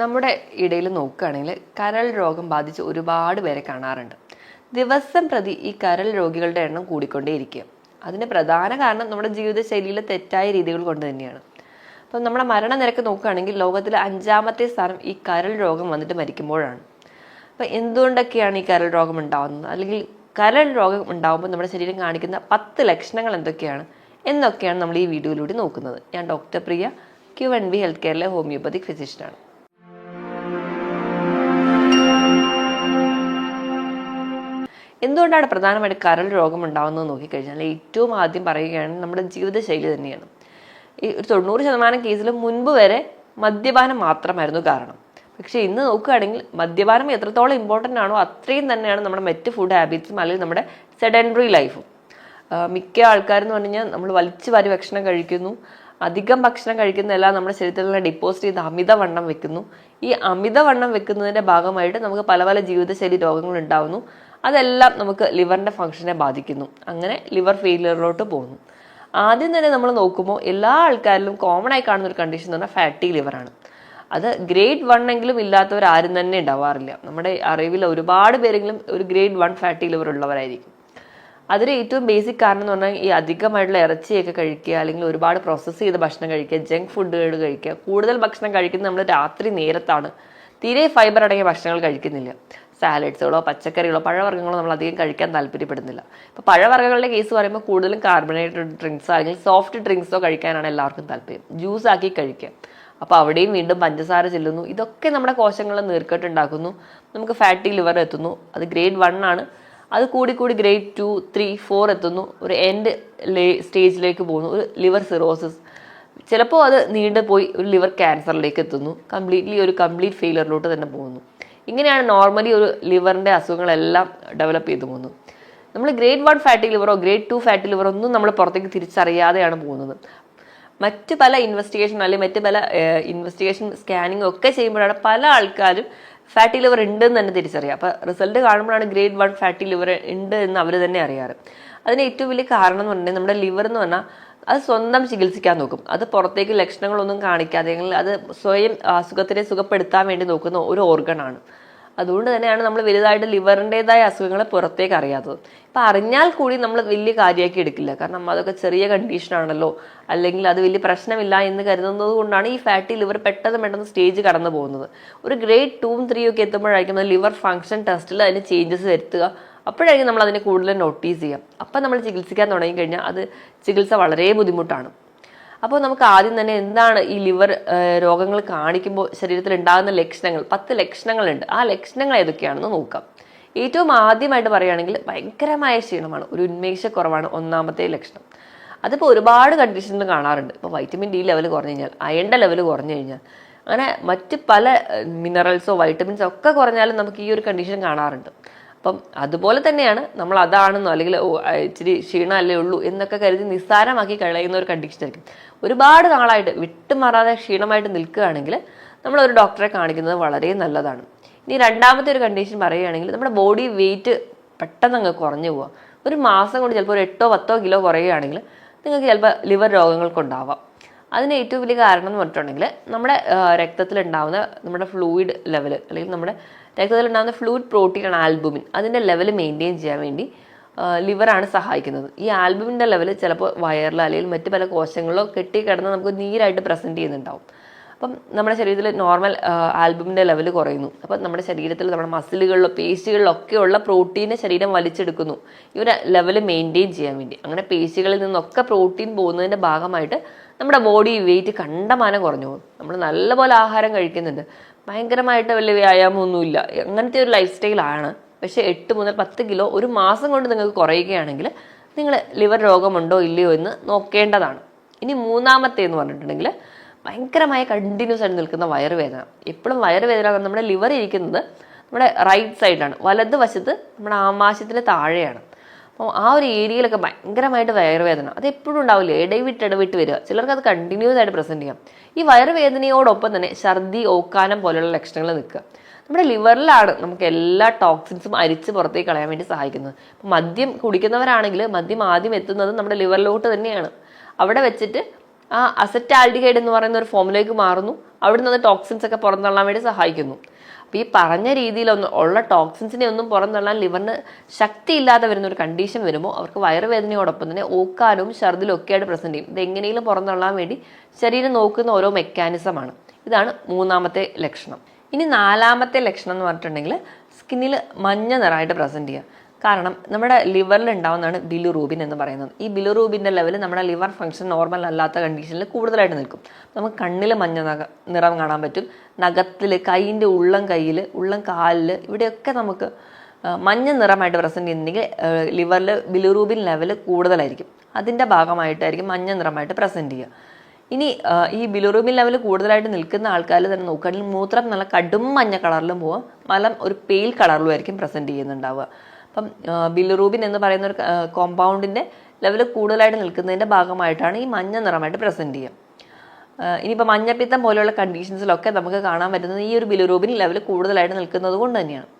നമ്മുടെ ഇടയിൽ നോക്കുകയാണെങ്കിൽ കരൾ രോഗം ബാധിച്ച് ഒരുപാട് പേരെ കാണാറുണ്ട്. ദിവസം പ്രതി ഈ കരൾ രോഗികളുടെ എണ്ണം കൂടിക്കൊണ്ടേയിരിക്കുക. അതിന് പ്രധാന കാരണം നമ്മുടെ ജീവിതശൈലിയിലെ തെറ്റായ രീതികൾ കൊണ്ട് തന്നെയാണ്. അപ്പം നമ്മുടെ മരണനിരക്ക് നോക്കുകയാണെങ്കിൽ ലോകത്തിലെ 5ാമത്തെ സ്ഥാനം ഈ കരൾ രോഗം വന്നിട്ട് മരിക്കുമ്പോഴാണ്. അപ്പം എന്തുകൊണ്ടൊക്കെയാണ് ഈ കരൾ രോഗം ഉണ്ടാകുന്നത്, അല്ലെങ്കിൽ കരൾ രോഗം ഉണ്ടാകുമ്പോൾ നമ്മുടെ ശരീരം കാണിക്കുന്ന 10 ലക്ഷണങ്ങൾ എന്തൊക്കെയാണ് എന്നൊക്കെയാണ് നമ്മൾ ഈ വീഡിയോയിലൂടെ നോക്കുന്നത്. ഞാൻ ഡോക്ടർ പ്രിയ, Q&B ഹെൽത്ത് കെയറിലെ ഹോമിയോപ്പതിക് ഫിസിഷ്യനാണ്. എന്തുകൊണ്ടാണ് പ്രധാനമായിട്ട് കരൾ രോഗം ഉണ്ടാകുന്നത് നോക്കിക്കഴിഞ്ഞാൽ ഏറ്റവും ആദ്യം പറയുകയാണെങ്കിൽ നമ്മുടെ ജീവിതശൈലി തന്നെയാണ്. ഈ ഒരു 90% കേസിലും മുൻപ് വരെ മദ്യപാനം മാത്രമായിരുന്നു കാരണം. പക്ഷേ ഇന്ന് നോക്കുകയാണെങ്കിൽ മദ്യപാനം എത്രത്തോളം ഇമ്പോർട്ടൻ്റ് ആണോ അത്രയും തന്നെയാണ് നമ്മുടെ മറ്റ് ഫുഡ് ഹാബിറ്റ്സും അല്ലെങ്കിൽ നമ്മുടെ സെഡൻറ്ററി ലൈഫും. മിക്ക ആൾക്കാരെന്ന് പറഞ്ഞു കഴിഞ്ഞാൽ നമ്മൾ വലിച്ചു വാരി ഭക്ഷണം കഴിക്കുന്നു. അധികം ഭക്ഷണം കഴിക്കുന്നതെല്ലാം നമ്മുടെ ശരീരത്തിലുള്ള ഡെപ്പോസിറ്റ് ചെയ്ത് അമിതവണ്ണം വെക്കുന്നു. ഈ അമിതവണ്ണം വെക്കുന്നതിൻ്റെ ഭാഗമായിട്ട് നമുക്ക് പല പല ജീവിതശൈലി രോഗങ്ങൾ ഉണ്ടാകുന്നു. അതെല്ലാം നമുക്ക് ലിവറിൻ്റെ ഫംഗ്ഷനെ ബാധിക്കുന്നു. അങ്ങനെ ലിവർ ഫെയിലിയറിലോട്ട് പോകുന്നു. ആദ്യം തന്നെ നമ്മൾ നോക്കുമ്പോൾ എല്ലാ ആൾക്കാരിലും കോമൺ ആയി കാണുന്ന ഒരു കണ്ടീഷൻ എന്ന് പറഞ്ഞാൽ ഫാറ്റി ലിവറാണ്. അത് ഗ്രേഡ് 1 എങ്കിലും ഇല്ലാത്തവർ ആരും തന്നെ ഉണ്ടാവാറില്ല. നമ്മുടെ അറിവിൽ ഒരുപാട് പേരെങ്കിലും ഒരു ഗ്രേഡ് 1 ഫാറ്റി ലിവർ ഉള്ളവരായിരിക്കും. അതിന് ഏറ്റവും ബേസിക് കാരണം എന്ന് പറഞ്ഞാൽ ഈ അധികമായിട്ടുള്ള ഇറച്ചിയൊക്കെ കഴിക്കുക, അല്ലെങ്കിൽ ഒരുപാട് പ്രോസസ്സ് ചെയ്ത ഭക്ഷണം കഴിക്കുക, ജങ്ക് ഫുഡുകൾ കഴിക്കുക. കൂടുതൽ ഭക്ഷണം കഴിക്കുന്നത് നമ്മൾ രാത്രി നേരത്താണ്. തീരെ ഫൈബർ അടങ്ങിയ ഭക്ഷണങ്ങൾ കഴിക്കുന്നില്ല. സാലഡ്സുകളോ പച്ചക്കറികളോ പഴവർഗ്ഗങ്ങളോ നമ്മൾ അധികം കഴിക്കാൻ താല്പര്യപ്പെടുന്നില്ല. ഇപ്പോൾ പഴവർഗ്ഗങ്ങളുടെ കേസ് പറയുമ്പോൾ കൂടുതലും കാർബണേറ്റഡ് ഡ്രിങ്ക്സോ അല്ലെങ്കിൽ സോഫ്റ്റ് ഡ്രിങ്ക്സോ കഴിക്കാനാണ് എല്ലാവർക്കും താല്പര്യം. ജ്യൂസ് ആക്കി കഴിക്കുക. അപ്പോൾ അവിടെയും വീണ്ടും പഞ്ചസാര ചെല്ലുന്നു. ഇതൊക്കെ നമ്മുടെ കോശങ്ങളിൽ നീർക്കെട്ടുണ്ടാക്കുന്നു. നമുക്ക് ഫാറ്റി ലിവർ എത്തുന്നു. അത് ഗ്രേഡ് 1 ആണ്. അത് കൂടി ഗ്രേഡ് 2, 3, 4 എത്തുന്നു. ഒരു എൻഡ് സ്റ്റേജിലേക്ക് പോകുന്നു, ഒരു ലിവർ സിറോസിസ്. ചിലപ്പോൾ അത് നീണ്ടു പോയി ഒരു ലിവർ ക്യാൻസറിലേക്ക് എത്തുന്നു. കംപ്ലീറ്റ് ഫെയിലിയറിലോട്ട് തന്നെ പോകുന്നു. ഇങ്ങനെയാണ് നോർമലി ഒരു ലിവറിൻ്റെ അസുഖങ്ങളെല്ലാം ഡെവലപ്പ് ചെയ്തു പോകുന്നത്. നമ്മൾ ഗ്രേഡ് 1 ഫാറ്റി ലിവറോ ഗ്രേഡ് 2 ഫാറ്റി ലിവറോ ഒന്നും നമ്മൾ പുറത്തേക്ക് തിരിച്ചറിയാതെയാണ് പോകുന്നത്. മറ്റ് പല ഇൻവെസ്റ്റിഗേഷൻ അല്ലെങ്കിൽ മറ്റ് പല ഇൻവെസ്റ്റിഗേഷൻ സ്കാനിങ് ഒക്കെ ചെയ്യുമ്പോഴാണ് പല ആൾക്കാരും ഫാറ്റി ലിവർ ഉണ്ട് എന്ന് തന്നെ തിരിച്ചറിയാം. അപ്പോൾ റിസൾട്ട് കാണുമ്പോഴാണ് ഗ്രേഡ് 1 ഫാറ്റി ലിവർ ഉണ്ട് എന്ന് അവർ തന്നെ അറിയാറ്. അതിന് ഏറ്റവും വലിയ കാരണം എന്ന് പറഞ്ഞാൽ നമ്മുടെ ലിവർ എന്ന് പറഞ്ഞാൽ അത് സ്വന്തം ചികിത്സിക്കാൻ നോക്കും. അത് പുറത്തേക്ക് ലക്ഷണങ്ങളൊന്നും കാണിക്കാതെ അത് സ്വയം അസുഖത്തിനെ സുഖപ്പെടുത്താൻ വേണ്ടി നോക്കുന്ന ഒരു ഓർഗനാണ്. അതുകൊണ്ട് തന്നെയാണ് നമ്മൾ വലുതായിട്ട് ലിവറിൻ്റെതായ അസുഖങ്ങളെ പുറത്തേക്ക് അറിയാത്തത്. ഇപ്പം അറിഞ്ഞാൽ കൂടി നമ്മൾ വലിയ കാര്യമാക്കി എടുക്കില്ല. കാരണം അതൊക്കെ ചെറിയ കണ്ടീഷനാണല്ലോ, അല്ലെങ്കിൽ അത് വലിയ പ്രശ്നമില്ല എന്ന് കരുതുന്നത് കൊണ്ടാണ് ഈ ഫാറ്റി ലിവർ പെട്ടെന്ന് സ്റ്റേജ് കടന്നു പോകുന്നത്. ഒരു ഗ്രേഡ് 2, 3 ഒക്കെ എത്തുമ്പോഴായിരിക്കും ലിവർ ഫംഗ്ഷൻ ടെസ്റ്റിൽ അതിന് ചേഞ്ചസ് വരുത്തുക. അപ്പോഴായിരിക്കും നമ്മൾ അതിനെ കൂടുതൽ നോട്ടീസ് ചെയ്യാം. അപ്പം നമ്മൾ ചികിത്സിക്കാൻ തുടങ്ങിക്കഴിഞ്ഞാൽ അത് ചികിത്സ വളരെ ബുദ്ധിമുട്ടാണ്. അപ്പോൾ നമുക്ക് ആദ്യം തന്നെ എന്താണ് ഈ ലിവർ രോഗങ്ങൾ കാണിക്കുമ്പോൾ ശരീരത്തിൽ ഉണ്ടാകുന്ന ലക്ഷണങ്ങൾ, 10 ലക്ഷണങ്ങളുണ്ട്. ആ ലക്ഷണങ്ങൾ ഏതൊക്കെയാണെന്ന് നോക്കാം. ഏറ്റവും ആദ്യമായിട്ട് പറയുകയാണെങ്കിൽ ഭയങ്കരമായ ക്ഷീണമാണ്, ഒരു ഉന്മേഷക്കുറവാണ് ഒന്നാമത്തെ ലക്ഷണം. അതിപ്പോൾ ഒരുപാട് കണ്ടീഷനിൽ കാണാറുണ്ട്. ഇപ്പോൾ വൈറ്റമിൻ ഡി ലെവൽ കുറഞ്ഞു കഴിഞ്ഞാൽ, അയണിൻ്റെ ലെവൽ കുറഞ്ഞു കഴിഞ്ഞാൽ, അങ്ങനെ മറ്റ് പല മിനറൽസോ വൈറ്റമിൻസോ ഒക്കെ കുറഞ്ഞാലും നമുക്ക് ഈ ഒരു കണ്ടീഷൻ കാണാറുണ്ട്. അപ്പം അതുപോലെ തന്നെയാണ് നമ്മൾ അതാണെന്നോ അല്ലെങ്കിൽ ഇച്ചിരി ക്ഷീണമല്ലേ ഉള്ളൂ എന്നൊക്കെ കരുതി നിസ്സാരമാക്കി കളയുന്ന ഒരു കണ്ടീഷൻ ആയിരിക്കും. ഒരുപാട് നാളായിട്ട് വിട്ടുമാറാതെ ക്ഷീണമായിട്ട് നിൽക്കുകയാണെങ്കിൽ നമ്മൾ ഒരു ഡോക്ടറെ കാണിക്കുന്നത് വളരെ നല്ലതാണ്. ഇനി രണ്ടാമത്തെ ഒരു കണ്ടീഷൻ പറയുകയാണെങ്കിൽ നമ്മുടെ ബോഡി വെയിറ്റ് പെട്ടെന്ന് അങ്ങ് കുറഞ്ഞു പോവാം. ഒരു മാസം കൊണ്ട് ചിലപ്പോൾ ഒരു 8-10 കിലോ കുറയുകയാണെങ്കിൽ നിങ്ങൾക്ക് ചിലപ്പോൾ ലിവർ രോഗങ്ങൾക്കുണ്ടാവാം. അതിന് ഏറ്റവും വലിയ കാരണം എന്ന് പറഞ്ഞിട്ടുണ്ടെങ്കിൽ നമ്മുടെ രക്തത്തിലുണ്ടാവുന്ന നമ്മുടെ ഫ്ലൂയിഡ് ലെവൽ, അല്ലെങ്കിൽ നമ്മുടെ രക്തത്തിലുണ്ടാകുന്ന ഫ്ലൂയിഡ് പ്രോട്ടീനാണ് ആൽബുമിൻ. അതിൻ്റെ ലെവൽ മെയിൻറ്റെയിൻ ചെയ്യാൻ വേണ്ടി ലിവറാണ് സഹായിക്കുന്നത്. ഈ ആൽബുമിൻ്റെ ലെവൽ ചിലപ്പോൾ വയറിലോ അല്ലെങ്കിൽ മറ്റ് പല കോശങ്ങളിലോ കെട്ടിക്കിടന്ന് നമുക്ക് നീരായിട്ട് പ്രസൻറ്റ് ചെയ്യുന്നുണ്ടാവും. അപ്പം നമ്മുടെ ശരീരത്തിൽ നോർമൽ ആൽബുമിൻ്റെ ലെവൽ കുറയുന്നു. അപ്പം നമ്മുടെ ശരീരത്തിൽ നമ്മുടെ മസിലുകളിലോ പേശികളിലോ ഒക്കെയുള്ള പ്രോട്ടീനെ ശരീരം വലിച്ചെടുക്കുന്നു ഈ ഒരു ലെവൽ മെയിൻറ്റെയിൻ ചെയ്യാൻ വേണ്ടി. അങ്ങനെ പേശികളിൽ നിന്നൊക്കെ പ്രോട്ടീൻ പോകുന്നതിൻ്റെ ഭാഗമായിട്ട് നമ്മുടെ ബോഡി വെയിറ്റ് കണ്ടമാനം കുറഞ്ഞു പോകും. നമ്മൾ നല്ലപോലെ ആഹാരം കഴിക്കുന്നുണ്ട്, ഭയങ്കരമായിട്ട് വലിയ വ്യായാമമൊന്നുമില്ല, അങ്ങനത്തെ ഒരു ലൈഫ് സ്റ്റൈലാണ്. പക്ഷേ 8 മുതൽ 10 കിലോ ഒരു മാസം കൊണ്ട് നിങ്ങൾക്ക് കുറയുകയാണെങ്കിൽ നിങ്ങൾ ലിവർ രോഗമുണ്ടോ ഇല്ലയോ എന്ന് നോക്കേണ്ടതാണ്. ഇനി മൂന്നാമത്തെ എന്ന് പറഞ്ഞിട്ടുണ്ടെങ്കിൽ ഭയങ്കരമായ കണ്ടിന്യൂസ് ആയിട്ട് നിൽക്കുന്ന വയറുവേദന. എപ്പോഴും വയറുവേദന നമ്മുടെ ലിവർ ഇരിക്കുന്നത് നമ്മുടെ റൈറ്റ് സൈഡിലാണ്, വലതുവശത്ത് നമ്മുടെ ആമാശയത്തിന് താഴെയാണ്. അപ്പോൾ ആ ഒരു ഏരിയയിലൊക്കെ ഭയങ്കരമായിട്ട് വയറുവേദന അത് എപ്പോഴും ഉണ്ടാവില്ല, ഇടവിട്ട് വരിക. ചിലർക്ക് അത് കണ്ടിന്യൂസ് ആയിട്ട് പ്രസൻറ്റ് ചെയ്യാം. ഈ വയറുവേദനയോടൊപ്പം തന്നെ ഛർദി, ഓക്കാനം പോലെയുള്ള ലക്ഷണങ്ങൾ നിൽക്കുക. നമ്മുടെ ലിവറിലാണ് നമുക്ക് എല്ലാ ടോക്സിൻസും അരിച്ച് പുറത്തേക്ക് കളയാൻ വേണ്ടി സഹായിക്കുന്നത്. അപ്പോൾ മദ്യം കുടിക്കുന്നവരാണെങ്കിൽ മദ്യം ആദ്യം എത്തുന്നത് നമ്മുടെ ലിവറിലോട്ട് തന്നെയാണ്. അവിടെ വെച്ചിട്ട് ആ അസറ്റാൽഡിഹൈഡ് എന്ന് പറയുന്ന ഒരു ഫോമിലേക്ക് മാറുന്നു. അവിടെ നിന്ന് ടോക്സിൻസ് ഒക്കെ പുറന്തള്ളാൻ വേണ്ടി സഹായിക്കുന്നു. അപ്പോൾ ഈ പറഞ്ഞ രീതിയിൽ ഉള്ള ടോക്സിൻസിനെ ഒന്നും പുറന്തള്ളാൻ ലിവറിന് ശക്തിയില്ലാതെ വരുന്ന ഒരു കണ്ടീഷൻ വരുമ്പോൾ അവർക്ക് വയറുവേദനയോടൊപ്പം തന്നെ ഓക്കാനും ഛർദിലും ഒക്കെയായിട്ട് പ്രസന്റ് ചെയ്യും. ഇത് എങ്ങനെയും പുറന്തള്ളാൻ വേണ്ടി ശരീരം നോക്കുന്ന ഓരോ മെക്കാനിസമാണ്. ഇതാണ് മൂന്നാമത്തെ ലക്ഷണം. ഇനി നാലാമത്തെ ലക്ഷണം എന്ന് പറഞ്ഞിട്ടുണ്ടെങ്കിൽ സ്കിന്നിൽ മഞ്ഞ നിറമായിട്ട് പ്രസന്റ് ചെയ്യുക. കാരണം നമ്മുടെ ലിവറിൽ ഉണ്ടാവുന്നതാണ് ബിലിറൂബിൻ എന്ന് പറയുന്നത്. ഈ ബിലിറൂബിൻ്റെ ലെവൽ നമ്മുടെ ലിവർ ഫംഗ്ഷൻ നോർമൽ അല്ലാത്ത കണ്ടീഷനിൽ കൂടുതലായിട്ട് നിൽക്കും. നമുക്ക് കണ്ണിൽ മഞ്ഞ നിറം കാണാൻ പറ്റും. നഖത്തിൽ, കൈയിൻ്റെ ഉള്ളം കാലിൽ ഇവിടെയൊക്കെ നമുക്ക് മഞ്ഞ നിറമായിട്ട് പ്രസന്റ് ചെയ്യുന്നുണ്ടെങ്കിൽ ലിവറിൽ ബിലിറൂബിൻ ലെവൽ കൂടുതലായിരിക്കും. അതിൻ്റെ ഭാഗമായിട്ടായിരിക്കും മഞ്ഞ നിറമായിട്ട് പ്രസന്റ് ചെയ്യുക. ഇനി ഈ ബിലിറൂബിൻ ലെവൽ കൂടുതലായിട്ട് നിൽക്കുന്ന ആൾക്കാർ തന്നെ നോക്കുകയാണെങ്കിൽ മൂത്രം നല്ല കടും മഞ്ഞ കളറിലും പോവാം, മലം ഒരു പെയിൽ കളറിലും ആയിരിക്കും പ്രസന്റ് ചെയ്യുന്നുണ്ടാവുക. അപ്പം ബിലിറൂബിൻ എന്ന് പറയുന്ന ഒരു കോമ്പൗണ്ടിൻ്റെ ലെവൽ കൂടുതലായിട്ട് നിൽക്കുന്നതിൻ്റെ ഭാഗമായിട്ടാണ് ഈ മഞ്ഞ നിറമായിട്ട് പ്രസന്റ് ചെയ്യുക. ഇനിയിപ്പോൾ മഞ്ഞപ്പിത്തം പോലെയുള്ള കണ്ടീഷൻസിലൊക്കെ നമുക്ക് കാണാൻ പറ്റുന്നത് ഈ ഒരു ബിലിറൂബിൻ ലെവൽ കൂടുതലായിട്ട് നിൽക്കുന്നത് കൊണ്ട് തന്നെയാണ്.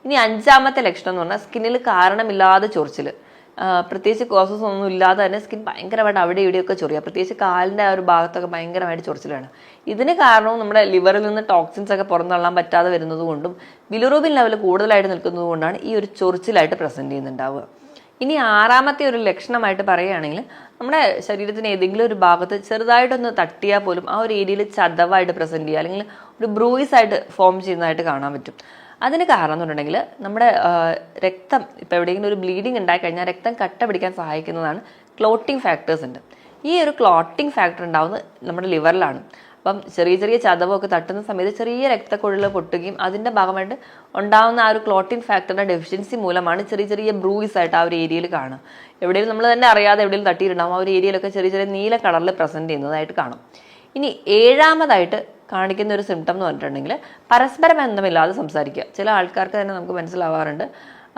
ഇനി അഞ്ചാമത്തെ ലക്ഷണം എന്ന് പറഞ്ഞാൽ സ്കിന്നിൽ കാരണമില്ലാതെ ചൊറിച്ചിൽ. പ്രത്യേകിച്ച് കോസസ് ഒന്നും ഇല്ലാതെ തന്നെ സ്കിൻ ഭയങ്കരമായിട്ട് അവിടെ ഇവിടെയൊക്കെ ചൊറിയുക. പ്രത്യേകിച്ച് കാലിൻ്റെ ആ ഒരു ഭാഗത്തൊക്കെ ഭയങ്കരമായിട്ട് ചൊറിച്ചിലാണ്. ഇതിന് കാരണവും നമ്മുടെ ലിവറിൽ നിന്ന് ടോക്സിൻസ് ഒക്കെ പുറന്തള്ളാൻ പറ്റാതെ വരുന്നത് കൊണ്ടും ബിലിറൂബിൻ ലെവൽ കൂടുതലായിട്ട് നിൽക്കുന്നത് കൊണ്ടാണ് ഈ ഒരു ചൊറിച്ചിലായിട്ട് പ്രസന്റ് ചെയ്യുന്നുണ്ടാവുക. ഇനി ആറാമത്തെ ഒരു ലക്ഷണമായിട്ട് പറയുകയാണെങ്കിൽ നമ്മുടെ ശരീരത്തിന് ഏതെങ്കിലും ഒരു ഭാഗത്ത് ചെറുതായിട്ടൊന്ന് തട്ടിയാൽ പോലും ആ ഒരു ഏരിയയിൽ ചതവായിട്ട് പ്രസന്റ് ചെയ്യുക, അല്ലെങ്കിൽ ഒരു ബ്രൂയിസ് ആയിട്ട് ഫോം ചെയ്യുന്നതായിട്ട് കാണാൻ പറ്റും. അതിന് കാരണം എന്ന് പറഞ്ഞിട്ടുണ്ടെങ്കിൽ നമ്മുടെ രക്തം ഇപ്പോൾ എവിടെയെങ്കിലും ഒരു ബ്ലീഡിങ് ഉണ്ടായിക്കഴിഞ്ഞാൽ രക്തം കട്ട പിടിക്കാൻ സഹായിക്കുന്നതാണ് ക്ലോട്ടിങ് ഫാക്ടേഴ്സ് ഉണ്ട്. ഈ ഒരു ക്ലോട്ടിങ് ഫാക്ടർ ഉണ്ടാവുന്നത് നമ്മുടെ ലിവറിലാണ്. അപ്പം ചെറിയ ചെറിയ ചതവൊക്കെ തട്ടുന്ന സമയത്ത് ചെറിയ രക്തക്കുഴൽ പൊട്ടുകയും അതിൻ്റെ ഭാഗമായിട്ട് ഉണ്ടാകുന്ന ആ ഒരു ക്ലോട്ടിൻ ഫാക്ടറിൻ്റെ ഡെഫിഷ്യൻസി മൂലമാണ് ചെറിയ ചെറിയ ബ്രൂയിസ് ആയിട്ട് ആ ഒരു ഏരിയയിൽ കാണുക. എവിടെയും നമ്മൾ തന്നെ അറിയാതെ എവിടെയും തട്ടിയിട്ടുണ്ടാകും, ആ ഒരു ഏരിയയിലൊക്കെ ചെറിയ ചെറിയ നീല കളറിൽ പ്രസൻറ്റ് ചെയ്യുന്നതായിട്ട് കാണും. ഇനി ഏഴാമതായിട്ട് കാണിക്കുന്ന ഒരു സിംറ്റം എന്ന് പറഞ്ഞിട്ടുണ്ടെങ്കിൽ പരസ്പര ബന്ധമില്ലാതെ സംസാരിക്കുക. ചില ആൾക്കാർക്ക് തന്നെ നമുക്ക് മനസ്സിലാവാറുണ്ട്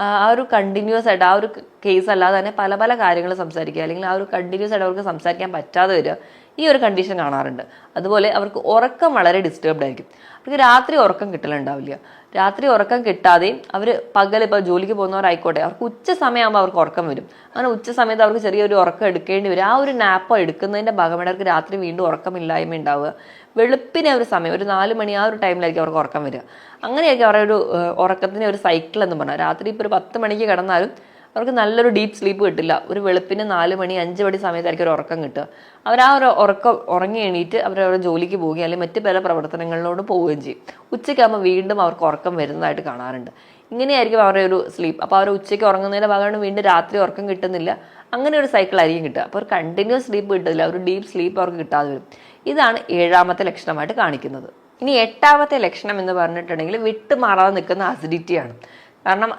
ആ ഒരു കണ്ടിന്യൂസ് ആയിട്ട് ആ ഒരു കേസ് അല്ലാതെ തന്നെ പല പല കാര്യങ്ങൾ സംസാരിക്കുക, അല്ലെങ്കിൽ ആ ഒരു കണ്ടിന്യൂസ് ആയിട്ട് അവർക്ക് സംസാരിക്കാൻ പറ്റാതെ വരിക, ഈ ഒരു കണ്ടീഷൻ കാണാറുണ്ട്. അതുപോലെ അവർക്ക് ഉറക്കം വളരെ ഡിസ്റ്റർബ്ഡ് ആയിരിക്കും. അവർക്ക് രാത്രി ഉറക്കം കിട്ടലുണ്ടാവില്ല. രാത്രി ഉറക്കം കിട്ടാതെയും അവർ പകൽ ഇപ്പോൾ ജോലിക്ക് പോകുന്നവരായിക്കോട്ടെ, അവർക്ക് ഉച്ച സമയമാകുമ്പോൾ അവർക്ക് ഉറക്കം വരും. അങ്ങനെ ഉച്ച സമയത്ത് അവർക്ക് ചെറിയൊരു ഉറക്കം എടുക്കേണ്ടി വരും. ആ ഒരു നാപ്പോ എടുക്കുന്നതിൻ്റെ ഭാഗമായിട്ട് അവർക്ക് രാത്രി വീണ്ടും ഉറക്കമില്ലായ്മ ഉണ്ടാവുക. വെളുപ്പിനെ ഒരു സമയം ഒരു 4 മണി ആ ഒരു ടൈമിലായിരിക്കും അവർക്ക് ഉറക്കം വരിക. അങ്ങനെയായിരിക്കും അവരുടെ ഒരു ഉറക്കത്തിൻ്റെ ഒരു സൈക്കിൾ എന്ന് പറഞ്ഞാൽ. രാത്രി ഇപ്പോൾ ഒരു 10 മണിക്ക് കിടന്നാലും അവർക്ക് നല്ലൊരു ഡീപ്പ് സ്ലീപ്പ് കിട്ടില്ല. ഒരു വെളുപ്പിന് 4 മണി 5 മണി സമയത്തായിരിക്കും ഒരു ഉറക്കം കിട്ടുക. അവർ ആ ഒരു ഉറക്കം ഉറങ്ങി എണീറ്റ് അവരവരുടെ ജോലിക്ക് പോവുകയും അല്ലെങ്കിൽ മറ്റ് പല പ്രവർത്തനങ്ങളിലോട്ട് പോവുകയും ചെയ്യും. ഉച്ചയ്ക്കാകുമ്പോൾ വീണ്ടും അവർക്ക് ഉറക്കം വരുന്നതായിട്ട് കാണാറുണ്ട്. ഇങ്ങനെയായിരിക്കും അവരുടെ ഒരു സ്ലീപ്പ്. അപ്പോൾ അവർ ഉച്ചയ്ക്ക് ഉറങ്ങുന്നതിൻ്റെ ഭാഗമാണ് വീണ്ടും രാത്രി ഉറക്കം കിട്ടുന്നില്ല. അങ്ങനെ ഒരു സൈക്കിളായിരിക്കും കിട്ടുക. അപ്പോൾ ഒരു കണ്ടിന്യൂസ് സ്ലീപ്പ് കിട്ടില്ല, ഒരു ഡീപ്പ് സ്ലീപ്പ് അവർക്ക് കിട്ടാതെ വരും. ഇതാണ് ഏഴാമത്തെ ലക്ഷണമായിട്ട് കാണിക്കുന്നത്. ഇനി എട്ടാമത്തെ ലക്ഷണം എന്ന് പറഞ്ഞിട്ടുണ്ടെങ്കിൽ വിട്ടുമാറാതെ നിൽക്കുന്ന അസിഡിറ്റിയാണ്. കാരണം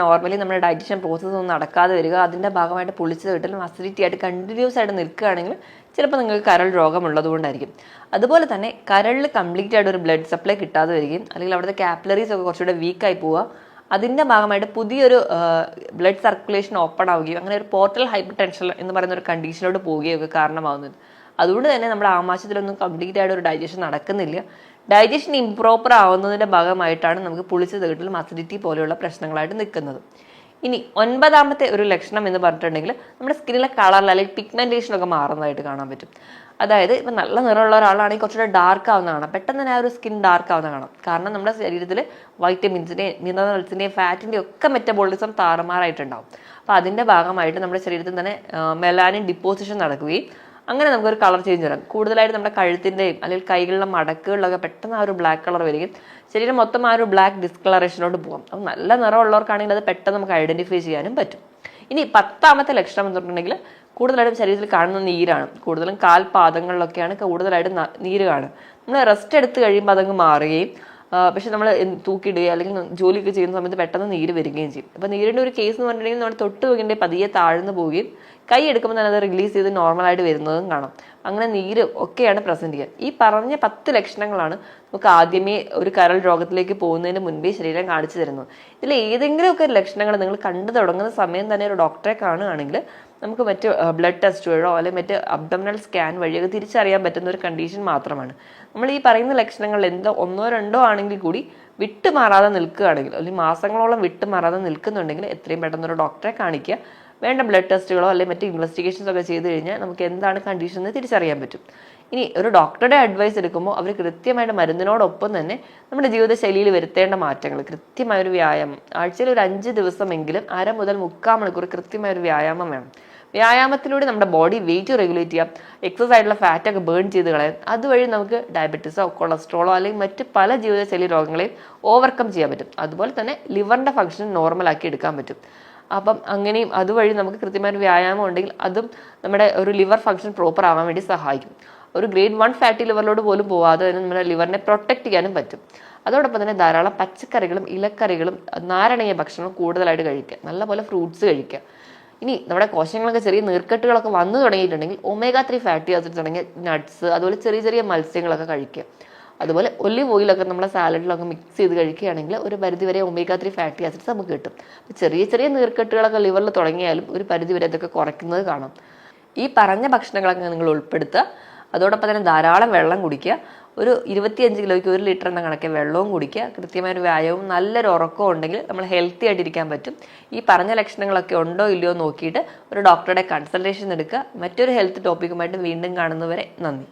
നോർമലി നമ്മുടെ ഡൈജഷൻ പ്രോസസ്സ് ഒന്നും നടക്കാതെ വരിക, അതിൻ്റെ ഭാഗമായിട്ട് പൊളിച്ചത് കിട്ടലും അസിഡിറ്റി ആയിട്ട് കണ്ടിന്യൂസ് ആയിട്ട് നിൽക്കുകയാണെങ്കിൽ ചിലപ്പോൾ നിങ്ങൾക്ക് കരൾ രോഗമുള്ളത് കൊണ്ടായിരിക്കും. അതുപോലെ തന്നെ കരളിൽ കംപ്ലീറ്റ് ആയിട്ട് ഒരു ബ്ലഡ് സപ്ലൈ കിട്ടാതെ വരികയും അല്ലെങ്കിൽ അവിടുത്തെ കാപ്പിലറീസ് ഒക്കെ കുറച്ചുകൂടെ വീക്കായി പോവുക, അതിൻ്റെ ഭാഗമായിട്ട് പുതിയൊരു ബ്ലഡ് സർക്കുലേഷൻ ഓപ്പൺ ആവുകയും അങ്ങനെ ഒരു പോർട്ടൽ ഹൈപ്പർ ടെൻഷൻ എന്ന് പറയുന്ന ഒരു കണ്ടീഷനിലോട്ട് പോവുകയും ഒക്കെ കാരണമാകുന്നത്. അതുകൊണ്ട് തന്നെ നമ്മുടെ ആമാശയത്തിലൊന്നും കംപ്ലീറ്റ് ആയിട്ട് ഒരു ഡൈജഷൻ നടക്കുന്നില്ല. ഡൈജഷൻ ഇംപ്രോപ്പർ ആവുന്നതിൻ്റെ ഭാഗമായിട്ടാണ് നമുക്ക് പുളിച്ചത് കിട്ടലും അസിഡിറ്റി പോലെയുള്ള പ്രശ്നങ്ങളായിട്ട് നിൽക്കുന്നത്. ഇനി 9ാമത്തെ ഒരു ലക്ഷണം എന്ന് പറഞ്ഞിട്ടുണ്ടെങ്കിൽ നമ്മുടെ സ്കിന്നിലെ കളറിൽ അല്ലെങ്കിൽ പിഗ്മെന്റേഷനൊക്കെ മാറുന്നതായിട്ട് കാണാൻ പറ്റും. അതായത് ഇപ്പം നല്ല നിറമുള്ള ഒരാളാണെങ്കിൽ കുറച്ചുകൂടെ ഡാർക്ക് ആവുന്ന കാണാം, പെട്ടെന്ന് തന്നെ ആ ഒരു സ്കിൻ ഡാർക്ക് ആവുന്ന കാണാം. കാരണം നമ്മുടെ ശരീരത്തിൽ വൈറ്റമിൻസിൻ്റെയും മിനറൽസിൻ്റെയും ഫാറ്റിൻ്റെയും ഒക്കെ മെറ്റബോളിസം താറുമാറായിട്ടുണ്ടാവും. അപ്പോൾ അതിൻ്റെ ഭാഗമായിട്ട് നമ്മുടെ ശരീരത്തിൽ തന്നെ മെലാനിൻ ഡിപ്പോസിഷൻ നടക്കുകയും അങ്ങനെ നമുക്കൊരു കളർ ചേഞ്ച് വരാം. കൂടുതലായിട്ട് നമ്മുടെ കഴുത്തിൻ്റെയും അല്ലെങ്കിൽ കൈകളിലെ മടക്കുകളിലൊക്കെ പെട്ടെന്ന് ആ ഒരു ബ്ലാക്ക് കളർ വരികയും ശരീരം മൊത്തം ആ ഒരു ബ്ലാക്ക് ഡിസ്കളറേഷനോട് പോകും. അപ്പം നല്ല നിറമുള്ളവർക്കാണെങ്കിൽ അത് പെട്ടെന്ന് നമുക്ക് ഐഡന്റിഫൈ ചെയ്യാനും പറ്റും. ഇനി 10ാമത്തെ ലക്ഷണം എന്ന് പറഞ്ഞിട്ടുണ്ടെങ്കിൽ കൂടുതലായിട്ടും ശരീരത്തിൽ കാണുന്ന നീരാണ്. കൂടുതലും കാൽപാദങ്ങളിലൊക്കെയാണ് കൂടുതലായിട്ട് നീര് കാണുക. നമ്മൾ റെസ്റ്റ് എടുത്ത് കഴിയുമ്പോൾ അതങ്ങ് മാറുകയും പക്ഷെ നമ്മൾ തൂക്കിയിടുകയും അല്ലെങ്കിൽ ജോലിയൊക്കെ ചെയ്യുന്ന സമയത്ത് പെട്ടെന്ന് നീര് വരികയും ചെയ്യും. അപ്പോൾ നീരിൻ്റെ ഒരു കേസ് എന്ന് പറഞ്ഞിട്ടുണ്ടെങ്കിൽ നമ്മൾ തൊട്ട് വെക്കേണ്ടത് പതിയെ താഴ്ന്നു പോവുകയും കൈ എടുക്കുമ്പോൾ തന്നെ അത് റിലീസ് ചെയ്ത് നോർമലായിട്ട് വരുന്നതും കാണാം. അങ്ങനെ നീര് ഒക്കെയാണ് പ്രസന്റ് ചെയ്യുക. ഈ പറഞ്ഞ 10 ലക്ഷണങ്ങളാണ് നമുക്ക് ആദ്യമേ ഒരു കരൾ രോഗത്തിലേക്ക് പോകുന്നതിന് മുൻപേ ശരീരം കാണിച്ചു തരുന്നത്. ഇതിൽ ഏതെങ്കിലുമൊക്കെ ലക്ഷണങ്ങൾ നിങ്ങൾ കണ്ടു തുടങ്ങുന്ന സമയം തന്നെ ഒരു ഡോക്ടറെ കാണുകയാണെങ്കിൽ നമുക്ക് മറ്റ് ബ്ലഡ് ടെസ്റ്റ് വഴിയോ അല്ലെങ്കിൽ മറ്റ് അബ്ഡോമിനൽ സ്കാൻ വഴിയൊക്കെ തിരിച്ചറിയാൻ പറ്റുന്ന ഒരു കണ്ടീഷൻ മാത്രമാണ്. നമ്മൾ ഈ പറയുന്ന ലക്ഷണങ്ങൾ എന്തോ 1ഓ 2ഓ ആണെങ്കിൽ കൂടി വിട്ടുമാറാതെ നിൽക്കുകയാണെങ്കിൽ അല്ലെങ്കിൽ മാസങ്ങളോളം വിട്ടുമാറാതെ നിൽക്കുന്നുണ്ടെങ്കിൽ എത്രയും പെട്ടെന്ന് ഒരു ഡോക്ടറെ കാണിക്കുക. വേണ്ട ബ്ലഡ് ടെസ്റ്റുകളോ അല്ലെങ്കിൽ മറ്റ് ഇൻവെസ്റ്റിഗേഷൻസോ ഒക്കെ ചെയ്ത് കഴിഞ്ഞാൽ നമുക്ക് എന്താണ് കണ്ടീഷൻ എന്ന് തിരിച്ചറിയാൻ പറ്റും. ഇനി ഒരു ഡോക്ടറുടെ അഡ്വൈസ് എടുക്കുമ്പോൾ അവർ കൃത്യമായിട്ട് മരുന്നിനോടൊപ്പം തന്നെ നമ്മുടെ ജീവിതശൈലിയിൽ വരുത്തേണ്ട മാറ്റങ്ങൾ, കൃത്യമായൊരു വ്യായാമം, ആഴ്ചയിൽ ഒരു 5 ദിവസമെങ്കിലും 1/2 മുതൽ 3/4 മണിക്കൂർ കൃത്യമായൊരു വ്യായാമം വേണം. വ്യായാമത്തിലൂടെ നമ്മുടെ ബോഡി വെയിറ്റ് റെഗുലേറ്റ് ചെയ്യാം, എക്സസൈസ് ആയിട്ടുള്ള ഫാറ്റൊക്കെ ബേൺ ചെയ്ത് കളയാം. അതുവഴി നമുക്ക് ഡയബറ്റീസോ കൊളസ്ട്രോളോ അല്ലെങ്കിൽ മറ്റ് പല ജീവിതശൈലി രോഗങ്ങളെയും ഓവർകം ചെയ്യാൻ പറ്റും. അതുപോലെ തന്നെ ലിവറിൻ്റെ ഫംഗ്ഷൻ നോർമലാക്കി എടുക്കാൻ പറ്റും. അപ്പം അങ്ങനെയും അതുവഴി നമുക്ക് കൃത്യമായൊരു വ്യായാമം ഉണ്ടെങ്കിൽ അതും നമ്മുടെ ഒരു ലിവർ ഫംഗ്ഷൻ പ്രോപ്പർ ആവാൻ വേണ്ടി സഹായിക്കും. ഒരു ഗ്രേഡ് 1 ഫാറ്റി ലിവറിലോട്ട് പോലും പോവാതെ തന്നെ നമ്മുടെ ലിവറിനെ പ്രൊട്ടക്ട് ചെയ്യാനും പറ്റും. അതോടൊപ്പം തന്നെ ധാരാളം പച്ചക്കറികളും ഇലക്കറികളും നാരണീയ ഭക്ഷണം കൂടുതലായിട്ട് കഴിക്കുക, നല്ലപോലെ ഫ്രൂട്ട്സ് കഴിക്കുക. ഇനി നമ്മുടെ കോശങ്ങളൊക്കെ ചെറിയ നീർക്കെട്ടുകളൊക്കെ വന്നു തുടങ്ങിയിട്ടുണ്ടെങ്കിൽ omega-3 ഫാറ്റി ആസിഡ്സ് തുടങ്ങിയ നട്ട്സ്, അതുപോലെ ചെറിയ ചെറിയ മത്സ്യങ്ങളൊക്കെ കഴിക്കുക. അതുപോലെ ഒലിവ് ഓയിലൊക്കെ നമ്മുടെ സാലഡിലൊക്കെ മിക്സ് ചെയ്ത് കഴിക്കുകയാണെങ്കിൽ ഒരു പരിധിവരെ omega-3 ഫാറ്റി ആസിഡ്സ് നമുക്ക് കിട്ടും. ചെറിയ ചെറിയ നീർക്കെട്ടുകളൊക്കെ ലിവറിൽ തുടങ്ങിയാലും ഒരു പരിധിവരെ അതൊക്കെ കുറയ്ക്കുന്നത് കാണാം. ഈ പറഞ്ഞ ഭക്ഷണങ്ങളൊക്കെ നിങ്ങൾ ഉൾപ്പെടുത്തുക. അതോടൊപ്പം തന്നെ ധാരാളം വെള്ളം കുടിക്കുക. ഒരു 25 കിലോയ്ക്ക് 1 ലിറ്റർ എന്ന കണക്കെ വെള്ളവും കുടിക്കുക. കൃത്യമായൊരു വ്യായാമവും നല്ലൊരു ഉറക്കവും ഉണ്ടെങ്കിൽ നമ്മൾ ഹെൽത്തി ആയിട്ടിരിക്കാൻ പറ്റും. ഈ പറഞ്ഞ ലക്ഷണങ്ങളൊക്കെ ഉണ്ടോ ഇല്ലയോ നോക്കിയിട്ട് ഒരു ഡോക്ടറുടെ കൺസൾട്ടേഷൻ എടുക്കുക. മറ്റൊരു ഹെൽത്ത് ടോപ്പിക്കുമായിട്ട് വീണ്ടും കാണുന്നവരെ നന്ദി.